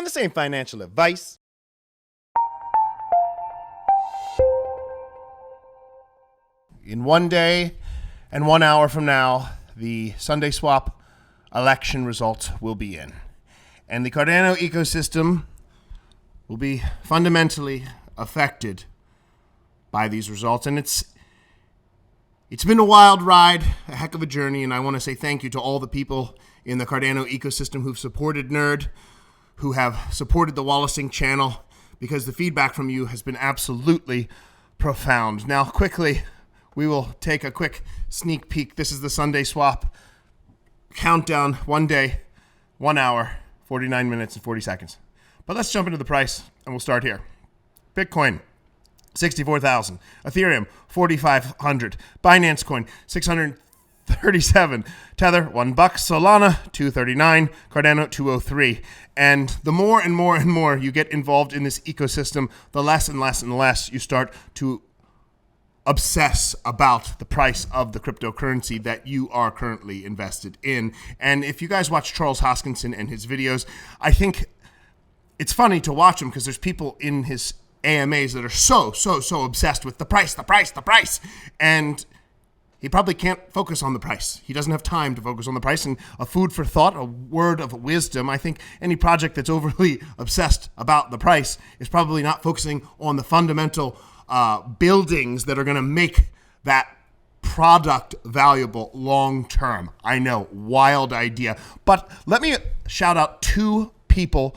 And this ain't financial advice. In 1 day and 1 hour from now, the Sundaeswap election results will be in. And the Cardano ecosystem will be fundamentally affected by these results. And it's been a wild ride, a heck of a journey, and I want to say thank you to all the people in the Cardano ecosystem who've supported Nerd, who have supported the Wallacing channel, because the feedback from you has been absolutely profound. Now, quickly, we will take a quick sneak peek. This is the Sundaeswap countdown, 1 day, 1 hour, 49 minutes, and 40 seconds. But let's jump into the price, and we'll start here. Bitcoin, 64,000. Ethereum, 4,500. Binance Coin, 637. Tether, $1. Solana, 239. Cardano, 203. And the more and more and more you get involved in this ecosystem, the less and less and less you start to obsess about the price of the cryptocurrency that you are currently invested in. And if you guys watch Charles Hoskinson and his videos, I think it's funny to watch him because there's people in his AMAs that are so obsessed with the price. And he probably can't focus on the price. He doesn't have time to focus on the price. And a food for thought, a word of wisdom, I think any project that's overly obsessed about the price is probably not focusing on the fundamental buildings that are going to make that product valuable long term. I know, wild idea. But let me shout out two people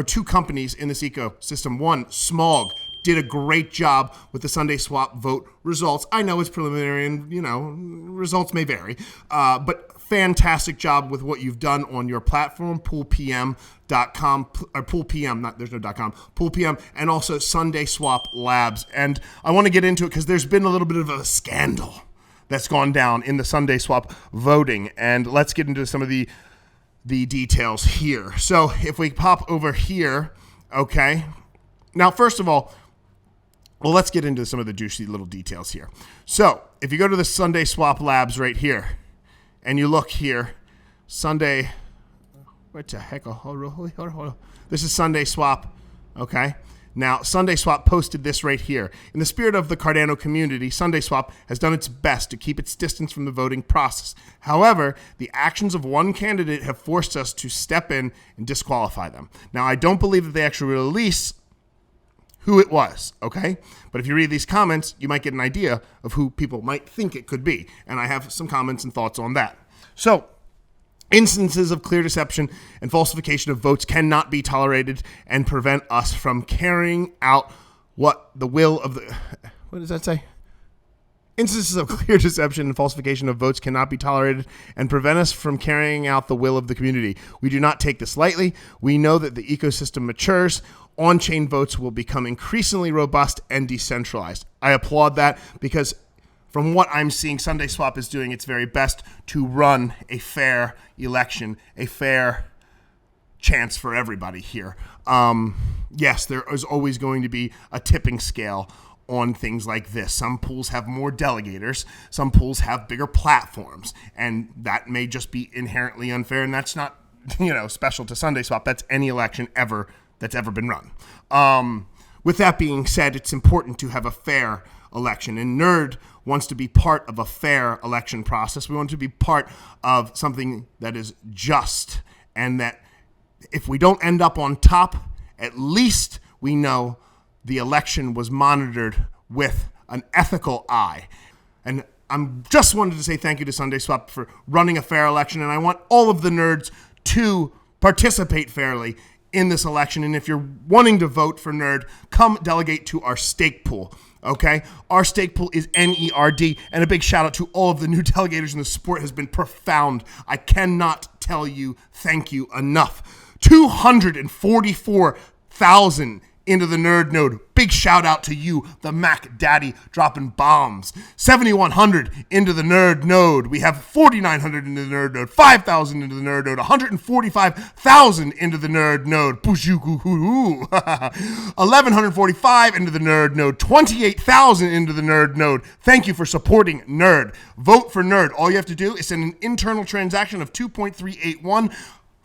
two companies in this ecosystem. One, Smog, did a great job with the Sundaeswap vote results. I know it's preliminary and, results may vary, but fantastic job with what you've done on your platform, poolpm.com, or poolpm, there's no .com, poolpm, and also Sundaeswap Labs. And I want to get into it because there's been a little bit of a scandal that's gone down in the Sundaeswap voting. And let's get into some of the details here. So if we pop over here, okay. Now, first of all, well, let's get into some of the juicy little details here. So if you go to the Sundaeswap Labs right here, and you look here, what the heck? Hold on. This is Sundaeswap, okay? Now, Sundaeswap posted this right here. In the spirit of the Cardano community, Sundaeswap has done its best to keep its distance from the voting process. However, the actions of one candidate have forced us to step in and disqualify them. Now, I don't believe that they actually release who it was, okay? But if you read these comments, you might get an idea of who people might think it could be. And I have some comments and thoughts on that. So, instances of clear deception and falsification of votes cannot be tolerated and prevent us from carrying out what does that say? Instances of clear deception and falsification of votes cannot be tolerated and prevent us from carrying out the will of the community. We do not take this lightly. We know that the ecosystem matures. On-chain votes will become increasingly robust and decentralized. I applaud that because from what I'm seeing, Sundaeswap is doing its very best to run a fair election, a fair chance for everybody here. Yes, there is always going to be a tipping scale on things like this. Some pools have more delegators, some pools have bigger platforms, and that may just be inherently unfair, and that's not, special to Sundaeswap. That's any election that's ever been run. With that being said, it's important to have a fair election, and Nerd wants to be part of a fair election process. We want to be part of something that is just, and that if we don't end up on top, at least we know the election was monitored with an ethical eye. And I'm just wanted to say thank you to Sundaeswap for running a fair election, and I want all of the nerds to participate fairly in this election. And if you're wanting to vote for Nerd, come delegate to our stake pool. Okay, our stake pool is NERD, and a big shout out to all of the new delegators, and the support has been profound. I cannot tell you thank you enough. 244,000 into the Nerd node. Big shout out to you, the Mac Daddy, dropping bombs. 7,100 into the Nerd node. We have 4,900 into the Nerd node. 5,000 into the Nerd node. 145,000 into the Nerd node. 1,145 into the Nerd node. 28,000 into the Nerd node. Thank you for supporting Nerd. Vote for Nerd. All you have to do is send an internal transaction of 2.381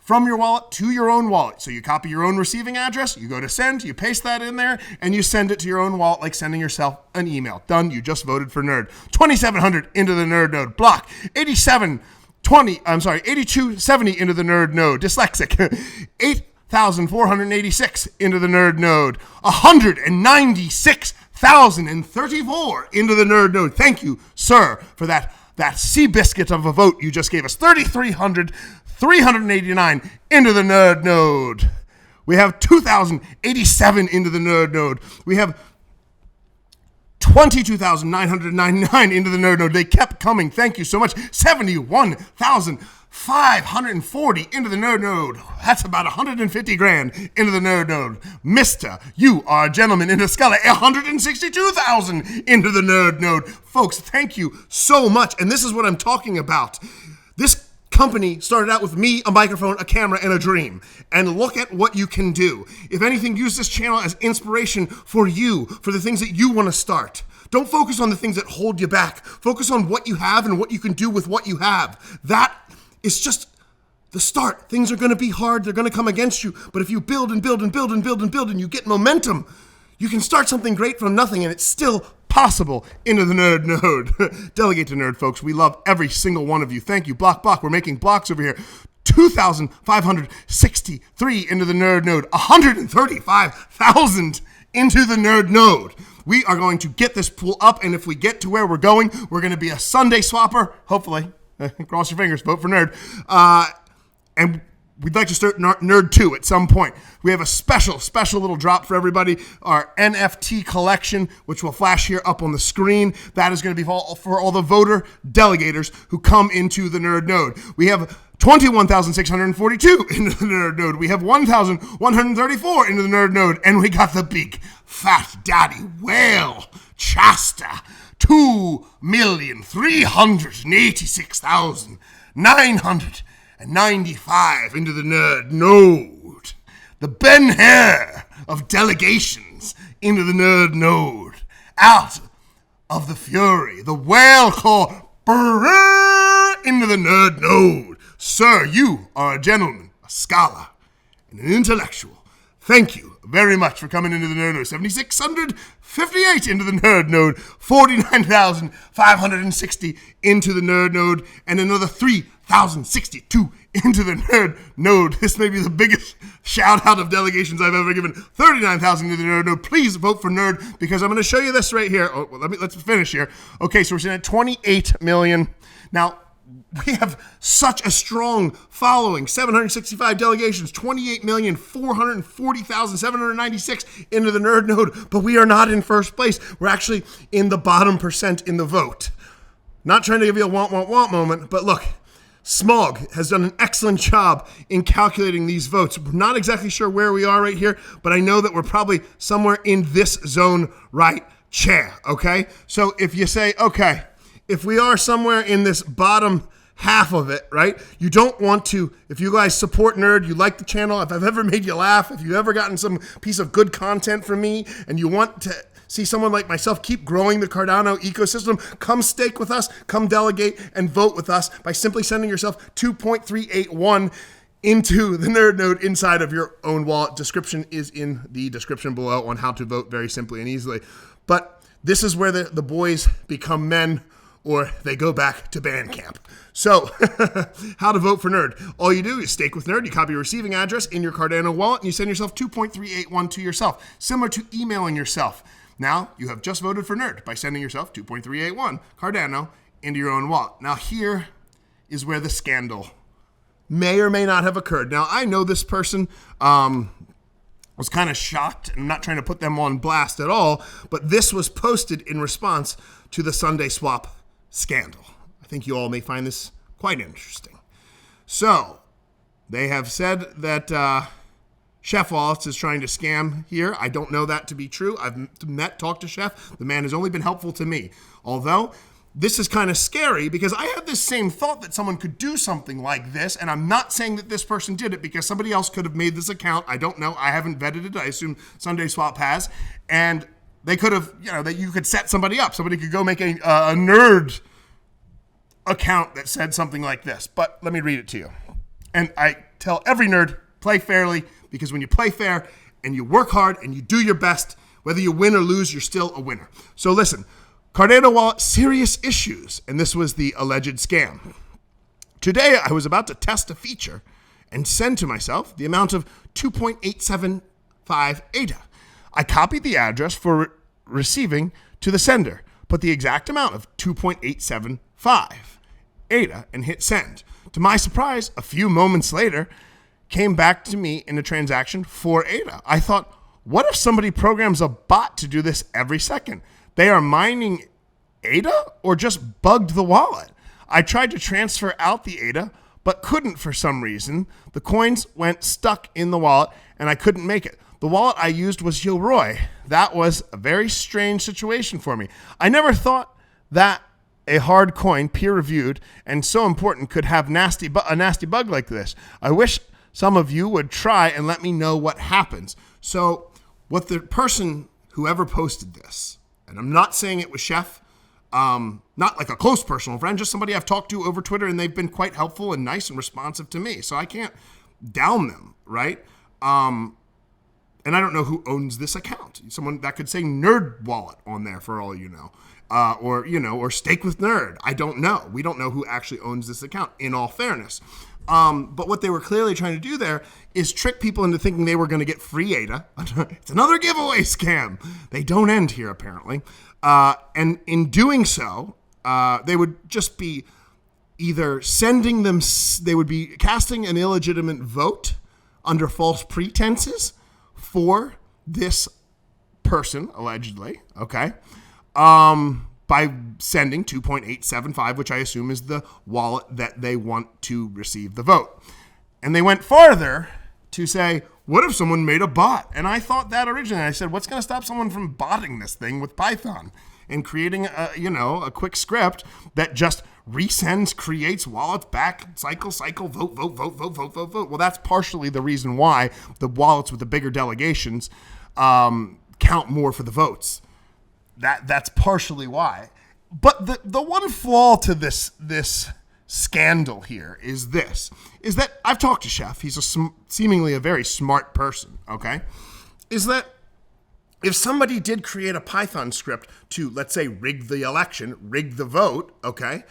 from your wallet to your own wallet. So you copy your own receiving address, you go to send, you paste that in there, and you send it to your own wallet like sending yourself an email. Done. You just voted for Nerd. 2,700 into the Nerd node. Block. 8270 into the Nerd node. Dyslexic. 8,486 into the Nerd node. 196,034 into the Nerd node. Thank you, sir, for that sea biscuit of a vote you just gave us. 389 into the Nerd node. We have 2,087 into the Nerd node. We have 22,999 into the Nerd node. They kept coming. Thank you so much. 71,540 into the Nerd node. That's about 150 grand into the Nerd node. Mister, you are a gentleman into Scala. 162,000 into the Nerd node. Folks, thank you so much. And this is what I'm talking about. This company started out with me, a microphone, a camera, and a dream. And look at what you can do. If anything, use this channel as inspiration for you, for the things that you want to start. Don't focus on the things that hold you back. Focus on what you have and what you can do with what you have. That is just the start. Things are going to be hard. They're going to come against you. But if you build and build and build and build and build and you get momentum, you can start something great from nothing, and it's still possible into the Nerd node. Delegate to Nerd, folks. We love every single one of you. Thank you. Block. We're making blocks over here. 2,563 into the Nerd node. 135,000 into the Nerd node. We are going to get this pool up, and if we get to where we're going to be a Sunday swapper, hopefully. Cross your fingers, vote for Nerd. And we'd like to start Nerd 2 at some point. We have a special little drop for everybody. Our NFT collection, which will flash here up on the screen. That is going to be for all the voter delegators who come into the Nerd node. We have 21,642 into the Nerd node. We have 1,134 into the Nerd node. And we got the big fat daddy whale, Chasta. 2,386,995 into the Nerd node. The Ben Hare of delegations into the Nerd node. Out of the fury, the whale core into the Nerd node. Sir, you are a gentleman, a scholar, and an intellectual. Thank you very much for coming into the Nerd node. 7,658 into the Nerd node. 49,560 into the Nerd node. And another 3,062 into the Nerd node. This may be the biggest shout out of delegations I've ever given. 39,000 into the Nerd node. Please vote for Nerd, because I'm going to show you this right here. Oh, well, let's finish here. Okay, so we're sitting at 28 million. Now, we have such a strong following. 765 delegations, 28,440,796 into the Nerd node, but we are not in first place. We're actually in the bottom percent in the vote. Not trying to give you a want moment, but look, Smog has done an excellent job in calculating these votes. We're not exactly sure where we are right here, but I know that we're probably somewhere in this zone right chair, okay? So if you say, okay, if we are somewhere in this bottom half of it, right? You don't want to, if you guys support Nerd, you like the channel, if I've ever made you laugh, if you've ever gotten some piece of good content from me, and you want to see someone like myself keep growing the Cardano ecosystem, come stake with us, come delegate and vote with us by simply sending yourself 2.381 into the Nerd node inside of your own wallet. Description is in the description below on how to vote very simply and easily. But this is where the boys become men, or they go back to band camp. So, how to vote for Nerd. All you do is stake with Nerd. You copy your receiving address in your Cardano wallet, and you send yourself 2.381 to yourself, similar to emailing yourself. Now, you have just voted for Nerd by sending yourself 2.381 Cardano into your own wallet. Now, here is where the scandal may or may not have occurred. Now, I know this person was kind of shocked. I'm not trying to put them on blast at all, but this was posted in response to the Sundaeswap scandal. I think you all may find this quite interesting. So, they have said that Chef Wallets is trying to scam here. I don't know that to be true. I've talked to Chef. The man has only been helpful to me. Although, this is kind of scary because I had this same thought that someone could do something like this, and I'm not saying that this person did it because somebody else could have made this account. I don't know. I haven't vetted it. I assume Sundaeswap has. And they could have, that you could set somebody up. Somebody could go make a Nerd account that said something like this. But let me read it to you. And I tell every nerd, play fairly, because when you play fair and you work hard and you do your best, whether you win or lose, you're still a winner. So listen, Cardano wallet, serious issues, and this was the alleged scam. Today, I was about to test a feature and send to myself the amount of 2.875 ADA. I copied the address for receiving to the sender, put the exact amount of 2.875 ADA and hit send. To my surprise, a few moments later, came back to me in a transaction for ADA. I thought, what if somebody programs a bot to do this every second? They are mining ADA or just bugged the wallet? I tried to transfer out the ADA, but couldn't for some reason. The coins went stuck in the wallet and I couldn't make it. The wallet I used was Yilroy. That was a very strange situation for me. I never thought that a hard coin, peer-reviewed, and so important could have a nasty bug like this. I wish some of you would try and let me know what happens. So what the person, whoever posted this, and I'm not saying it was Chef, not like a close personal friend, just somebody I've talked to over Twitter, and they've been quite helpful and nice and responsive to me. So I can't down them, right? And I don't know who owns this account. Someone that could say Nerd Wallet on there for all you know. Or Steak with Nerd. I don't know. We don't know who actually owns this account, in all fairness. But what they were clearly trying to do there is trick people into thinking they were going to get free ADA. It's another giveaway scam. They don't end here, apparently. And in doing so, they would just be either sending them, they would be casting an illegitimate vote under false pretenses for this person, allegedly, okay? By sending 2.875, which I assume is the wallet that they want to receive the vote. And they went farther to say, what if someone made a bot? And I thought that originally. I said, what's going to stop someone from botting this thing with Python and creating a quick script that just resends, creates wallets back, cycle, vote. Well, that's partially the reason why the wallets with the bigger delegations count more for the votes. That's partially why. But the one flaw to this scandal here is that I've talked to Chef. He's seemingly a very smart person, okay? Is that if somebody did create a Python script to, let's say, rig the election, rig the vote, okay?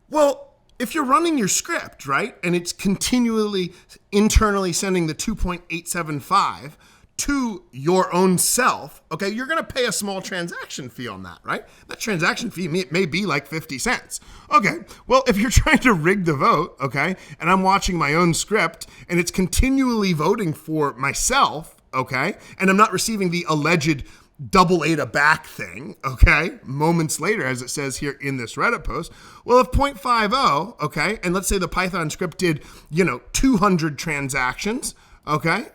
Well, if you're running your script, right, and it's continually internally sending the 2.875 to your own self, okay, you're going to pay a small transaction fee on that, right? That transaction fee may be like 50 cents. Okay, well, if you're trying to rig the vote, okay, and I'm watching my own script and it's continually voting for myself, okay, and I'm not receiving the alleged double ADA back thing, okay, moments later, as it says here in this Reddit post, well, if 0.50, okay, and let's say the Python script did, 200 transactions, okay,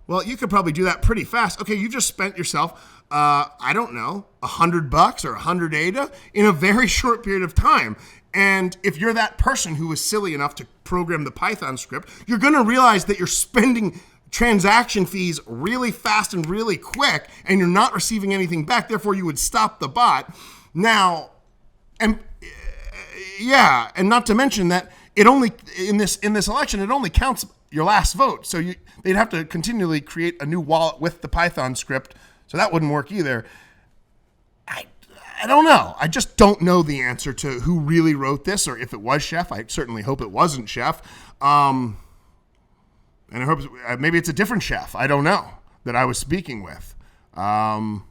well, you could probably do that pretty fast. Okay, you just spent yourself, I don't know, $100 or 100 ADA in a very short period of time. And if you're that person who was silly enough to program the Python script, you're going to realize that you're spending transaction fees really fast and really quick, and you're not receiving anything back. Therefore, you would stop the bot. Now, and not to mention that it only in this election it only counts your last vote. So they'd have to continually create a new wallet with the Python script. So that wouldn't work either. I don't know. I just don't know the answer to who really wrote this, or if it was Chef. I certainly hope it wasn't Chef. And I hope maybe it's a different Chef. I don't know that I was speaking with. But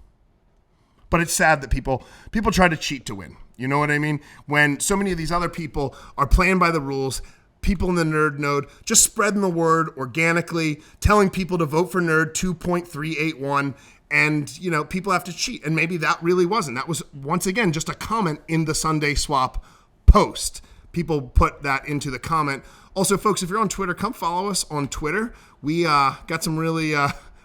it's sad that people try to cheat to win. You know what I mean? When so many of these other people are playing by the rules, people in the nerd node just spreading the word organically, telling people to vote for nerd 2.381, and people have to cheat. And maybe that really wasn't. That was, once again, just a comment in the Sundaeswap post. People put that into the comment. Also, folks, if you're on Twitter, come follow us on Twitter. We got some really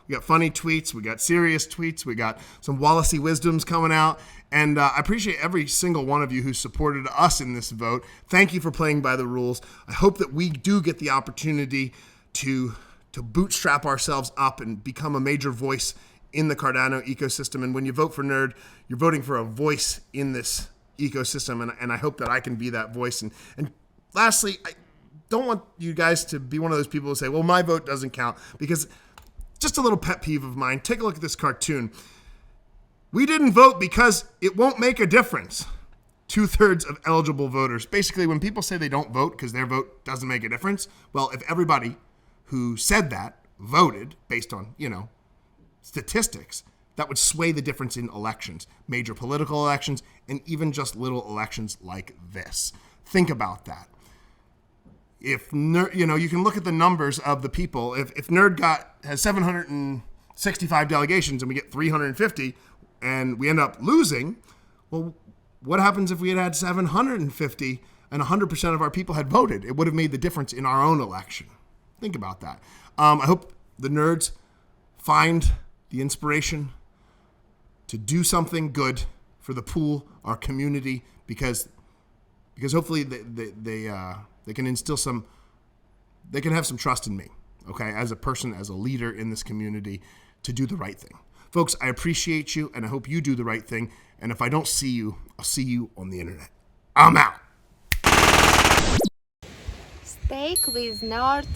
we got funny tweets, we got serious tweets, we got some Wallacey wisdoms coming out. And I appreciate every single one of you who supported us in this vote. Thank you for playing by the rules. I hope that we do get the opportunity to bootstrap ourselves up and become a major voice in the Cardano ecosystem. And when you vote for Nerd, you're voting for a voice in this ecosystem. And I hope that I can be that voice. And lastly, don't want you guys to be one of those people who say, well, my vote doesn't count, because just a little pet peeve of mine. Take a look at this cartoon. We didn't vote because it won't make a difference. 2/3 of eligible voters. Basically, when people say they don't vote because their vote doesn't make a difference, well, if everybody who said that voted based on, statistics, that would sway the difference in elections, major political elections, and even just little elections like this. Think about that. If you can look at the numbers of the people. If Nerd has 765 delegations and we get 350 and we end up losing, well, what happens if we had 750 and 100% of our people had voted? It would have made the difference in our own election. Think about that. I hope the nerds find the inspiration to do something good for the pool, our community, because hopefully they can instill they can have some trust in me, okay, as a person, as a leader in this community, to do the right thing. Folks, I appreciate you, and I hope you do the right thing. And if I don't see you, I'll see you on the internet. I'm out. Steak with Nerd.